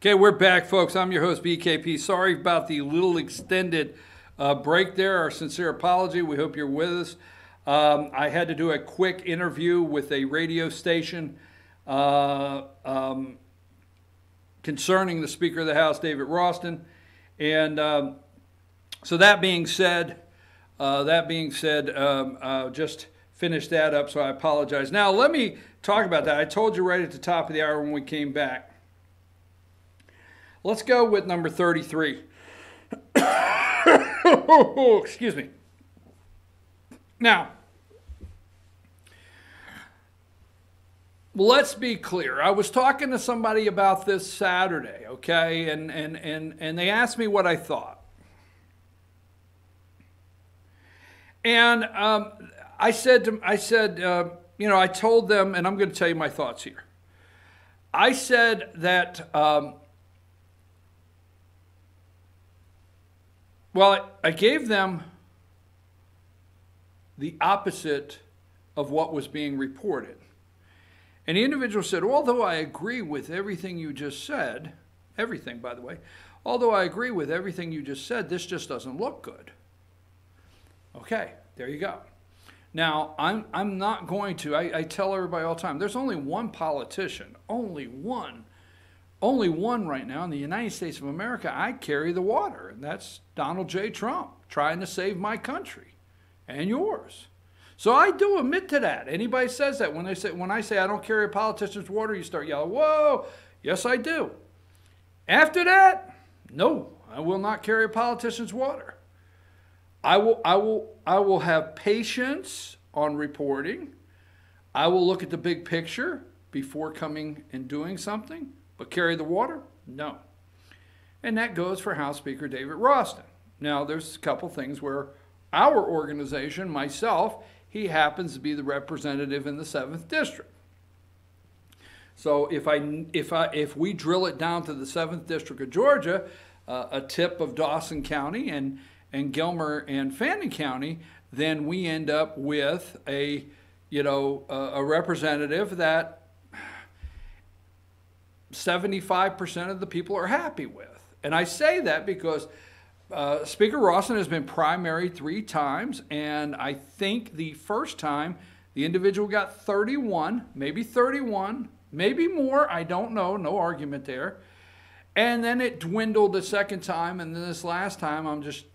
Okay, we're back, folks. I'm your host, BKP. Sorry about the little extended break there. Our sincere apology. We hope you're with us. I had to do a quick interview with a radio station concerning the Speaker of the House, David Ralston. And so that being said, just finished that up, so I apologize. Now, let me talk about that. I told you right at the top of the hour when we came back. Let's go with number 33. Excuse me. Now, let's be clear. I was talking to somebody about this Saturday, okay, and they asked me what I thought. And I said, you know, I told them, and I'm going to tell you my thoughts here. I said that, well, I gave them the opposite of what was being reported. And the individual said, although I agree with everything you just said, everything, by the way, although I agree with everything you just said, this just doesn't look good. Okay, there you go. Now, I'm not going to, I tell everybody all the time, there's only one politician, only one right now in the United States of America I carry the water, and that's Donald J. Trump, trying to save my country and yours. So I do admit to that. Anybody says that, when I say I don't carry a politician's water, you start yelling, whoa, yes I do. After that, no, I will not carry a politician's water. I will have patience on reporting. I will look at the big picture before coming and doing something. But carry the water? No. And that goes for House Speaker David Ralston. Now, there's a couple things where our organization, myself, he happens to be the representative in the 7th District. So if we drill it down to the 7th District of Georgia, a tip of Dawson County and Gilmer and Fannin County, then we end up with a representative that 75% of the people are happy with. And I say that because Speaker Ralston has been primary 3 times, and I think the first time the individual got 31, maybe more, I don't know, no argument there. And then it dwindled the second time, and then this last time, I'm just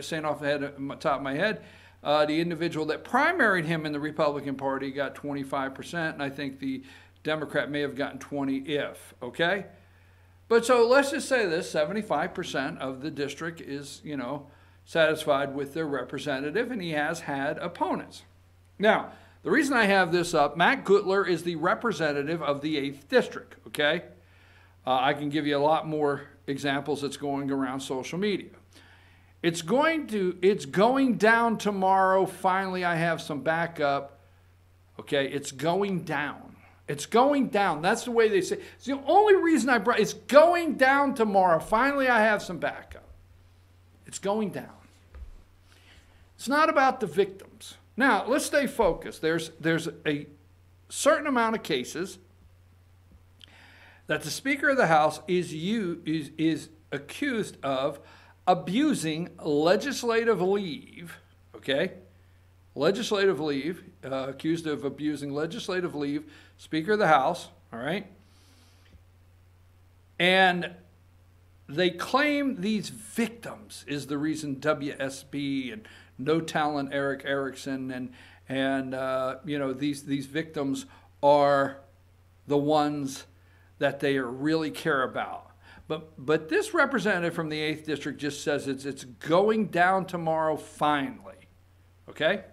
saying off the top of my head, the individual that primaried him in the Republican Party got 25%, and I think the Democrat may have gotten 20 if, okay? But so let's just say this, 75% of the district is, satisfied with their representative, and he has had opponents. Now, the reason I have this up, Matt Gutler is the representative of the 8th District, okay? I can give you a lot more examples that's going around social media. It's going down tomorrow. Finally, I have some backup. Okay, it's going down. It's going down. That's the way they say. It's the only reason I brought it's going down tomorrow. Finally, I have some backup. It's going down. It's not about the victims. Now, let's stay focused. There's a certain amount of cases that the Speaker of the House is accused of abusing legislative leave, okay? Legislative leave, accused of abusing legislative leave, Speaker of the House, all right? And they claim these victims is the reason WSB and No Talent Eric Erickson and these victims are the ones that they really care about. But this representative from the 8th District just says it's going down tomorrow finally, okay?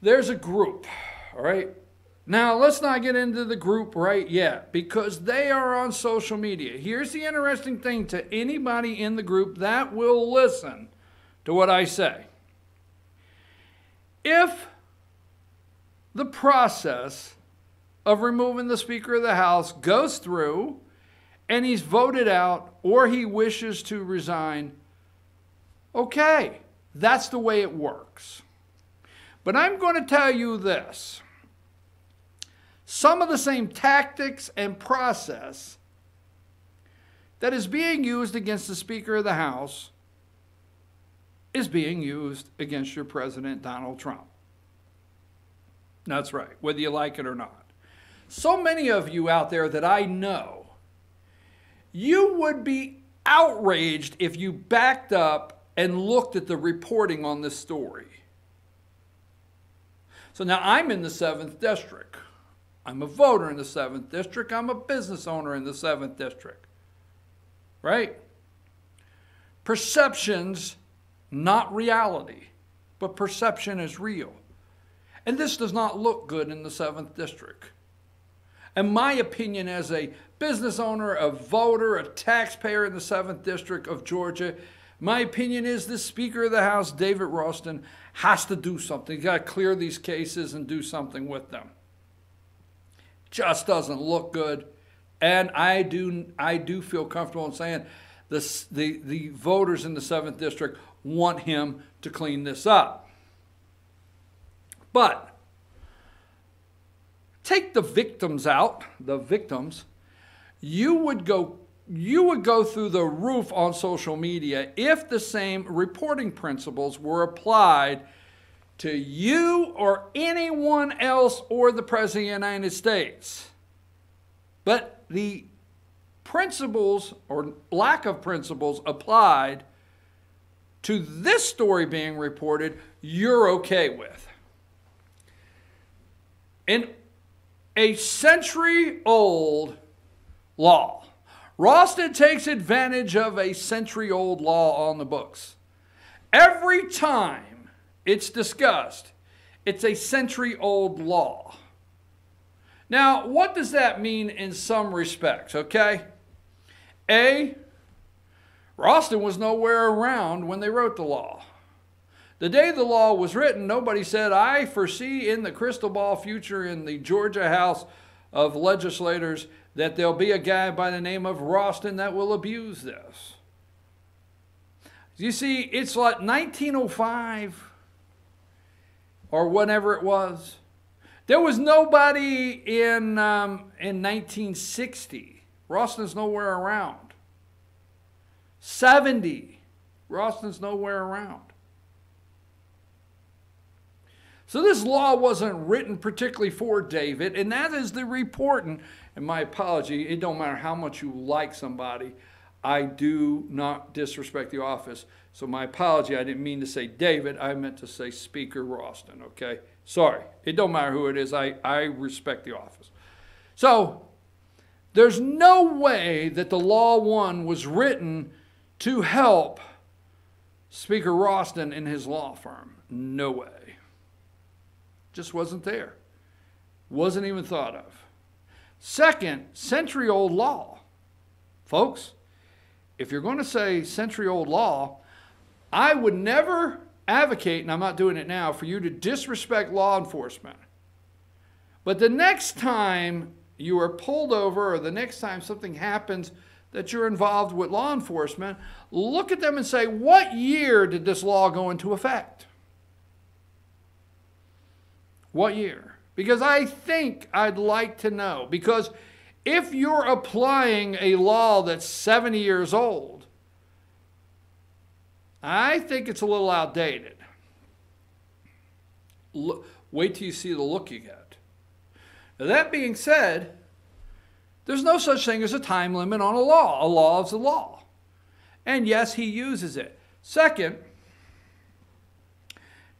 There's a group, all right? Now, let's not get into the group right yet because they are on social media. Here's the interesting thing to anybody in the group that will listen to what I say. If the process of removing the Speaker of the House goes through and he's voted out or he wishes to resign, okay, that's the way it works. But I'm going to tell you this. Some of the same tactics and process that is being used against the Speaker of the House is being used against your President, Donald Trump. That's right, whether you like it or not. So many of you out there that I know, you would be outraged if you backed up and looked at the reporting on this story. So now I'm in the 7th District. I'm a voter in the 7th District. I'm a business owner in the 7th District. Right? Perception's not reality, but perception is real. And this does not look good in the 7th District. And my opinion as a business owner, a voter, a taxpayer in the 7th District of Georgia, my opinion is the Speaker of the House, David Ralston, has to do something. He's got to clear these cases and do something with them. Just doesn't look good. And I do feel comfortable in saying the voters in the 7th District want him to clean this up. But take the victims out, the victims, you would go through the roof on social media if the same reporting principles were applied to you or anyone else or the President of the United States. But the principles or lack of principles applied to this story being reported, you're okay with. In a century-old law, Ralston takes advantage of a century-old law on the books. Every time it's discussed, it's a century-old law. Now, what does that mean in some respects, okay? A, Ralston was nowhere around when they wrote the law. The day the law was written, nobody said, I foresee in the crystal ball future in the Georgia House of Legislators that there'll be a guy by the name of Ralston that will abuse this. You see, it's like 1905 or whenever it was. There was nobody in 1960. Ralston's nowhere around. 70. Ralston's nowhere around. So this law wasn't written particularly for David, and that is the reporting. And my apology, it don't matter how much you like somebody, I do not disrespect the office. So my apology, I didn't mean to say David, I meant to say Speaker Ralston, okay? Sorry, it don't matter who it is, I respect the office. So there's no way that the Law 1 was written to help Speaker Ralston in his law firm. No way. Just wasn't there. Wasn't even thought of. Second, century-old law. Folks, if you're going to say century-old law, I would never advocate, and I'm not doing it now, for you to disrespect law enforcement. But the next time you are pulled over or the next time something happens that you're involved with law enforcement, look at them and say, what year did this law go into effect? What year? Because I think I'd like to know. Because if you're applying a law that's 70 years old, I think it's a little outdated. Wait till you see the look you get. Now, that being said, there's no such thing as a time limit on a law. A law is a law. And yes, he uses it. Second,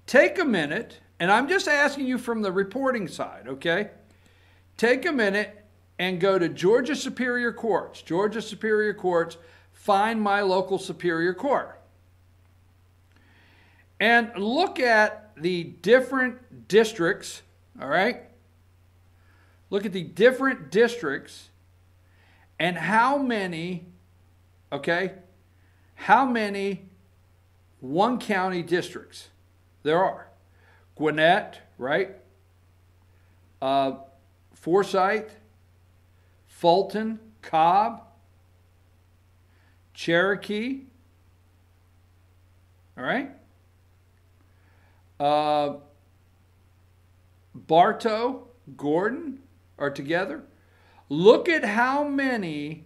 take a minute, and I'm just asking you from the reporting side, okay? Take a minute and go to Georgia Superior Courts. Georgia Superior Courts, find my local Superior Court. And look at the different districts, all right? Look at the different districts and how many, okay, how many one-county districts there are. Gwinnett, right? Forsyth, Fulton, Cobb, Cherokee, all right? Bartow, Gordon are together. Look at how many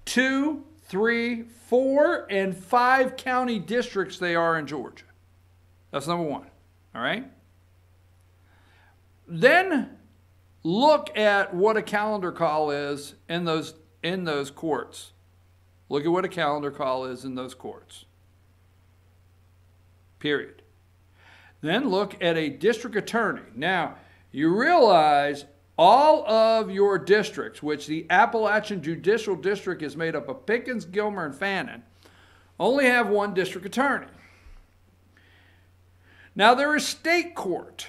2, 3, 4, and 5 county districts they are in Georgia. That's number one. All right? Then look at what a calendar call is in those courts. Look at what a calendar call is in those courts. Period. Then look at a district attorney. Now, you realize all of your districts, which the Appalachian Judicial District is made up of Pickens, Gilmer, and Fannin, only have one district attorney. Now, there is state court.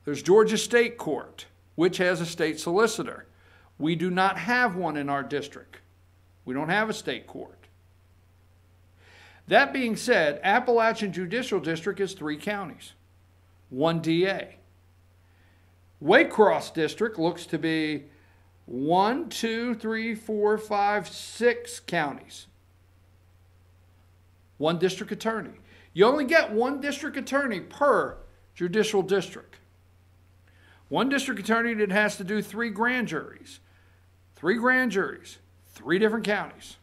There's Georgia State Court, which has a state solicitor. We do not have one in our district. We don't have a state court. That being said, Appalachian Judicial District is 3 counties, 1 DA. Waycross District looks to be 1, 2, 3, 4, 5, 6 counties, 1 district attorney. You only get 1 district attorney per judicial district. 1 district attorney that has to do 3 grand juries. 3 grand juries, 3 different counties.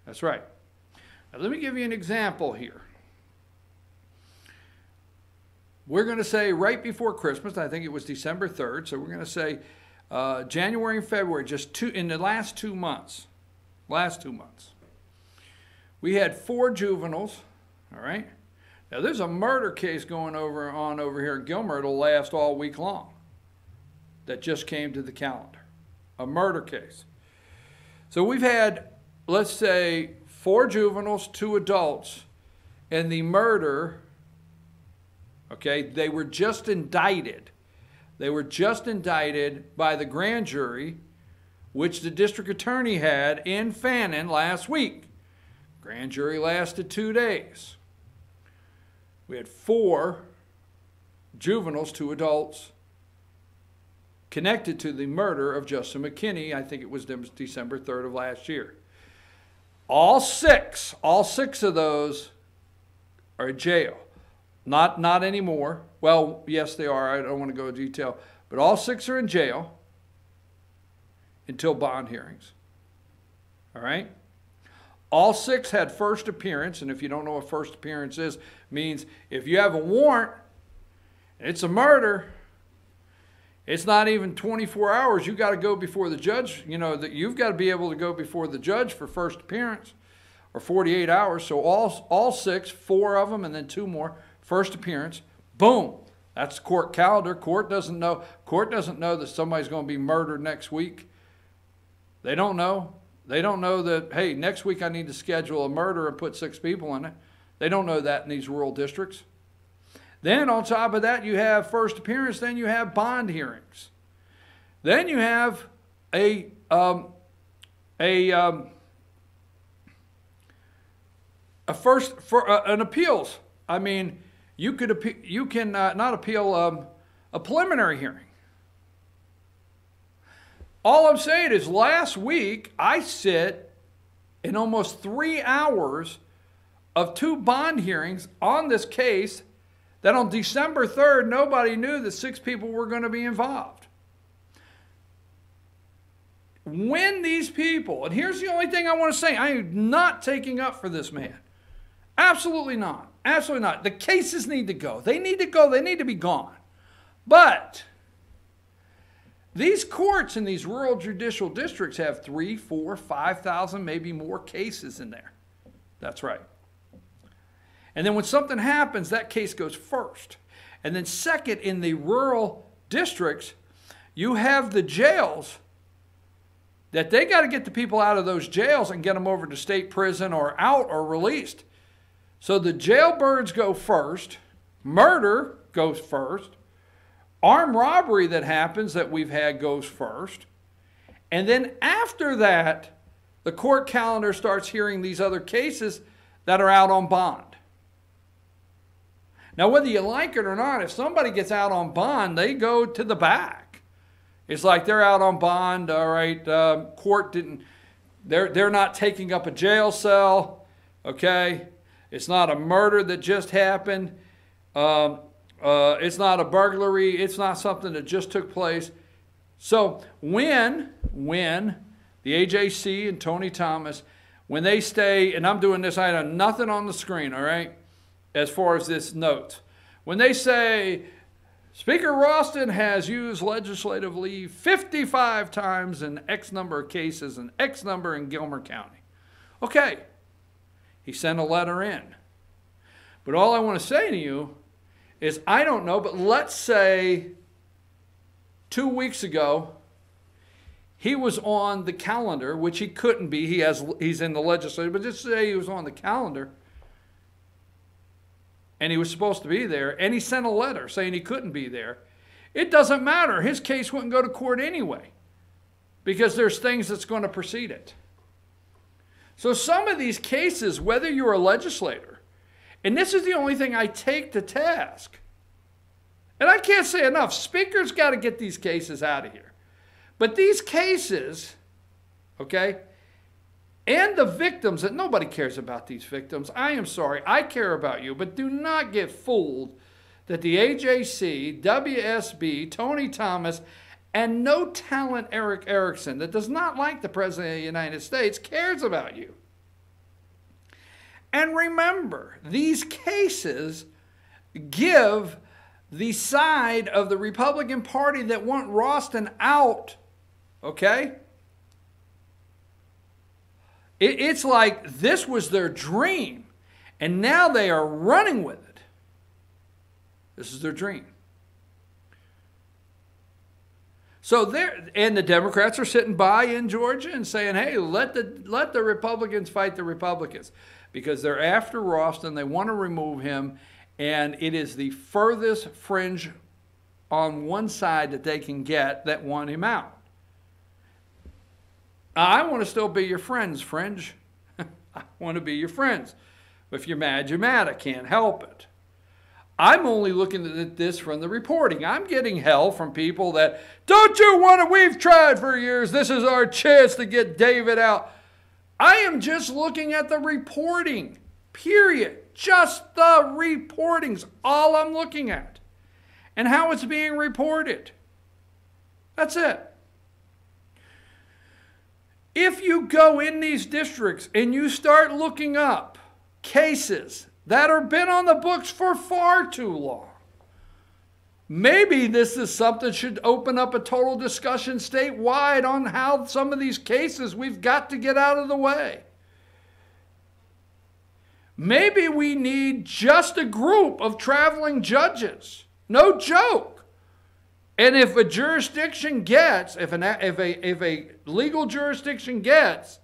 That's right. Now, let me give you an example here. We're going to say right before Christmas, I think it was December 3rd, so we're going to say January and February, in the last 2 months. We had 4 juveniles, all right? Now, there's a murder case going on over here in Gilmer. It'll last all week long that just came to the calendar. A murder case. So we've had, let's say, 4 juveniles, 2 adults, and the murder, okay, they were just indicted. They were just indicted by the grand jury, which the district attorney had in Fannin last week. Grand jury lasted 2 days. We had 4 juveniles, 2 adults, connected to the murder of Justin McKinney. I think it was December 3rd of last year. All six of those are in jail. Not anymore. Well, yes, they are. I don't want to go into detail. But all 6 are in jail until bond hearings. All right? All 6 had first appearance, and if you don't know what first appearance is, means if you have a warrant and it's a murder, it's not even 24 hours. You've got to go before the judge. You know, that you've got to be able to go before the judge for first appearance, or 48 hours. So all 6, 4 of them, and then 2 more, first appearance, boom. That's the court calendar. Court doesn't know that somebody's going to be murdered next week. They don't know. They don't know that, hey, next week I need to schedule a murder and put 6 people in it. They don't know that in these rural districts. Then on top of that, you have first appearance. Then you have bond hearings. Then you have an appeals. I mean, you can not appeal a preliminary hearing. All I'm saying is last week I sit in almost 3 hours of 2 bond hearings on this case that on December 3rd, nobody knew that 6 people were going to be involved. When these people, and here's the only thing I want to say, I am not taking up for this man. Absolutely not. Absolutely not. The cases need to go. They need to go. They need to be gone. But these courts in these rural judicial districts have 3, 4, 5,000, maybe more cases in there. That's right. And then when something happens, that case goes first. And then second, in the rural districts, you have the jails that they got to get the people out of those jails and get them over to state prison or out or released. So the jailbirds go first. Murder goes first. Armed robbery that happens that we've had goes first. And then after that, the court calendar starts hearing these other cases that are out on bond. Now, whether you like it or not, if somebody gets out on bond, they go to the back. It's like they're out on bond, all right, court didn't, they're not taking up a jail cell, okay? It's not a murder that just happened. It's not a burglary. It's not something that just took place. So when the AJC and Tony Thomas when they stay, and I'm doing this, I have nothing on the screen, all right, as far as this note. When they say, Speaker Ralston has used legislative leave 55 times in X number of cases and X number in Gilmer County. Okay, he sent a letter in. But all I want to say to you is, I don't know, but let's say 2 weeks ago, he was on the calendar, which he couldn't be. He's in the legislature, but just say he was on the calendar, and he was supposed to be there, and he sent a letter saying he couldn't be there. It doesn't matter. His case wouldn't go to court anyway, because there's things that's going to precede it. So some of these cases, whether you're a legislator, and this is the only thing I take to task, and I can't say enough, speakers got to get these cases out of here. But these cases, okay, and the victims, that nobody cares about these victims. I am sorry, I care about you, but do not get fooled that the AJC, WSB, Tony Thomas, and no talent Eric Erickson, that does not like the President of the United States, cares about you. And remember, these cases give the side of the Republican Party that want Ralston out, okay? It's like this was their dream, and now they are running with it. This is their dream. So and the Democrats are sitting by in Georgia and saying, hey, let the Republicans fight the Republicans, because they're after Ralston. They want to remove him, and it is the furthest fringe on one side that they can get that want him out. I want to still be your friends, fringe. I want to be your friends. But if you're mad, you're mad. I can't help it. I'm only looking at this from the reporting. I'm getting hell from people that, don't you want to, we've tried for years. This is our chance to get David out. I am just looking at the reporting, period. Just the reporting's all I'm looking at. And how it's being reported. That's it. If you go in these districts and you start looking up cases that have been on the books for far too long, maybe this is something that should open up a total discussion statewide on how some of these cases we've got to get out of the way. Maybe we need just a group of traveling judges. No joke. And if a jurisdiction gets, if a legal jurisdiction gets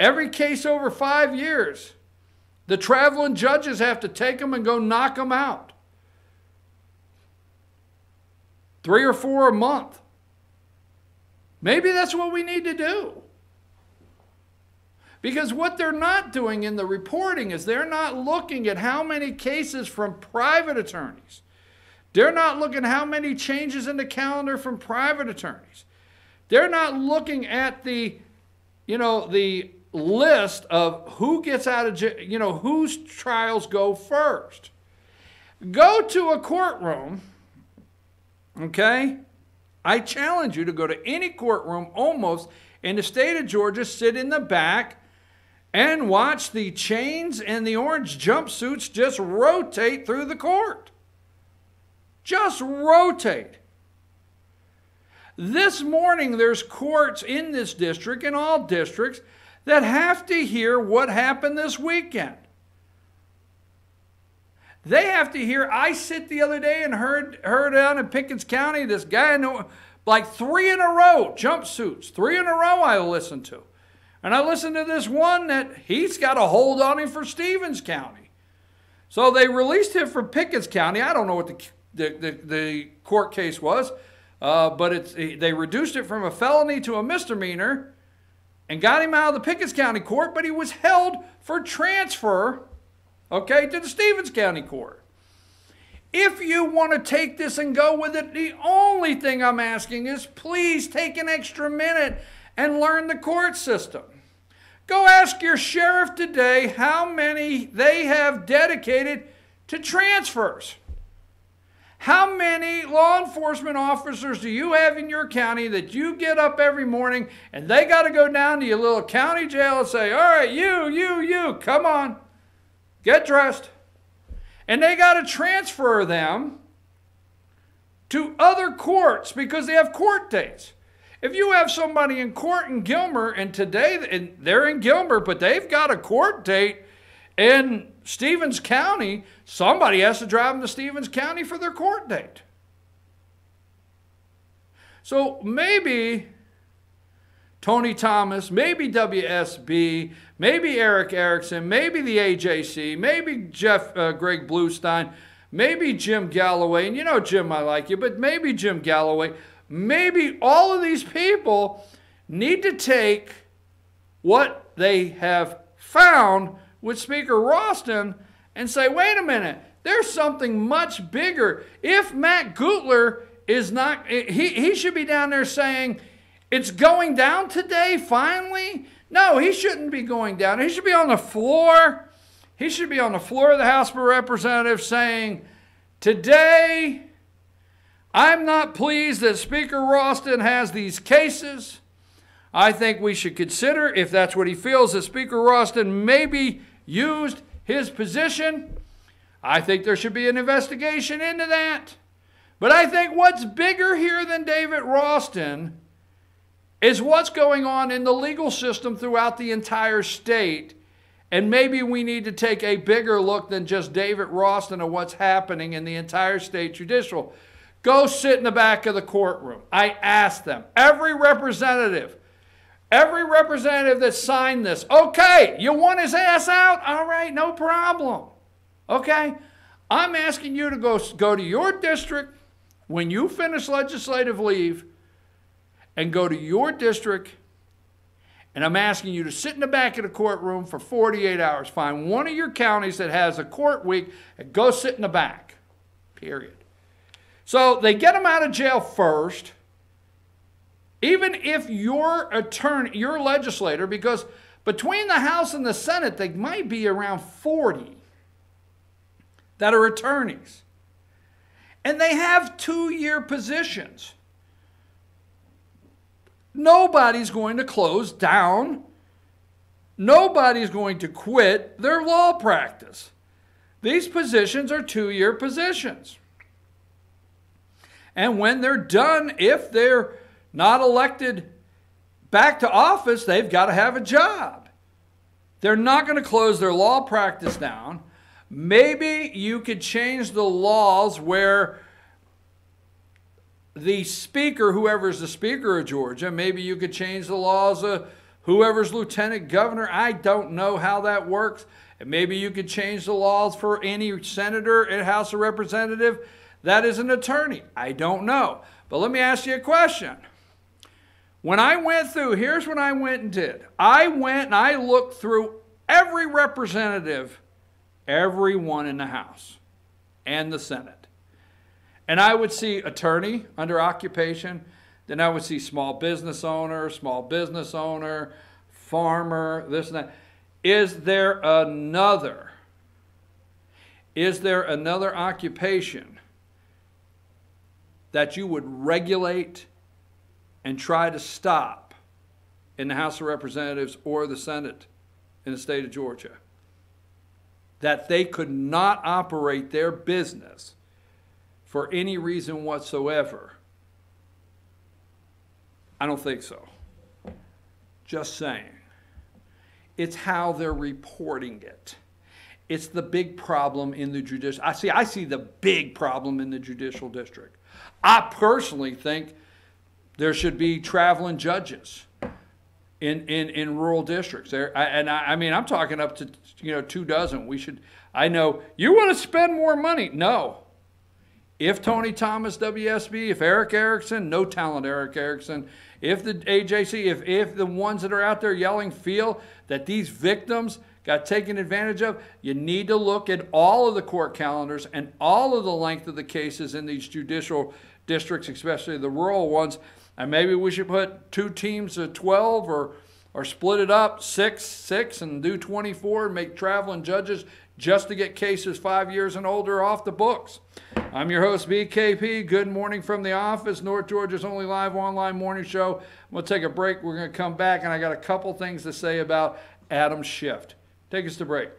every case over 5 years, the traveling judges have to take them and go knock them out. 3 or 4 a month. Maybe that's what we need to do. Because what they're not doing in the reporting is they're not looking at how many cases from private attorneys. They're not looking at how many changes in the calendar from private attorneys. They're not looking at the list of who gets out of jail, whose trials go first. Go to a courtroom, okay? I challenge you to go to any courtroom almost in the state of Georgia, sit in the back, and watch the chains and the orange jumpsuits just rotate through the court. Just rotate. This morning, there's courts in this district, in all districts, that have to hear what happened this weekend. They have to hear, I sit the other day and heard down in Pickens County, this guy, like 3 in a row, jumpsuits, 3 in a row I listened to. And I listened to this one that he's got a hold on him for Stevens County. So they released him from Pickens County. I don't know what the court case was, but they reduced it from a felony to a misdemeanor and got him out of the Pickens County court, but he was held for transfer, okay, to the Stevens County court. If you want to take this and go with it, the only thing I'm asking is please take an extra minute and learn the court system. Go ask your sheriff today how many they have dedicated to transfers. How many law enforcement officers do you have in your county that you get up every morning and they got to go down to your little county jail and say, all right, you, come on, get dressed. And they got to transfer them to other courts because they have court dates. If you have somebody in court in Gilmer, and today they're in Gilmer, but they've got a court date in Stevens County, somebody has to drive them to Stevens County for their court date. So maybe Tony Thomas, maybe WSB, maybe Eric Erickson, maybe the AJC, maybe Greg Bluestein, maybe Jim Galloway, and you know, Jim, I like you, but maybe Jim Galloway, maybe all of these people need to take what they have found with Speaker Ralston and say, wait a minute, there's something much bigger. If Matt Gutler is not, he should be down there saying, it's going down today, finally? No, he shouldn't be going down. He should be on the floor. He should be on the floor of the House of Representatives saying, today, I'm not pleased that Speaker Ralston has these cases. I think we should consider, if that's what he feels, that Speaker Ralston maybe used his position. I think there should be an investigation into that. But I think what's bigger here than David Ralston is what's going on in the legal system throughout the entire state. And maybe we need to take a bigger look than just David Ralston of what's happening in the entire state judicial. Go sit in the back of the courtroom. I asked them, every representative that signed this, okay, you want his ass out? All right, no problem. Okay, I'm asking you to go to your district when you finish legislative leave and go to your district, and I'm asking you to sit in the back of the courtroom for 48 hours. Find one of your counties that has a court week and go sit in the back, period. So they get them out of jail first. Even if your attorney, your legislator, because between the House and the Senate, they might be around 40 that are attorneys. And they have 2-year positions. Nobody's going to close down. Nobody's going to quit their law practice. These positions are 2-year positions. And when they're done, if they're not elected back to office, they've got to have a job. They're not going to close their law practice down. Maybe you could change the laws where the speaker, whoever's the speaker of Georgia, maybe you could change the laws of whoever's lieutenant governor. I don't know how that works. And maybe you could change the laws for any senator in House of Representatives that is an attorney. I don't know. But let me ask you a question. When I went through, here's what I went and did. I went and I looked through every representative, everyone in the House and the Senate. And I would see attorney under occupation. Then I would see small business owner, farmer, this and that. Is there another occupation that you would regulate and try to stop in the House of Representatives or the Senate in the state of Georgia? That they could not operate their business for any reason whatsoever? I don't think so. Just saying. It's how they're reporting it. It's the big problem in the judicial. I see the big problem in the judicial district. I personally think there should be traveling judges in rural districts. I mean, I'm talking up to 24. We should. I know you want to spend more money. No. If Tony Thomas, WSB, if Eric Erickson, no talent Eric Erickson, if the AJC, if the ones that are out there yelling feel that these victims got taken advantage of, you need to look at all of the court calendars and all of the length of the cases in these judicial districts, especially the rural ones. And maybe we should put 2 teams of 12 or split it up, 6, and do 24 and make traveling judges just to get cases 5 years and older off the books. I'm your host, BKP. Good morning from the office, North Georgia's only live online morning show. I'm going to take a break. We're going to come back, and I got a couple things to say about Adam Schiff. Take us to break.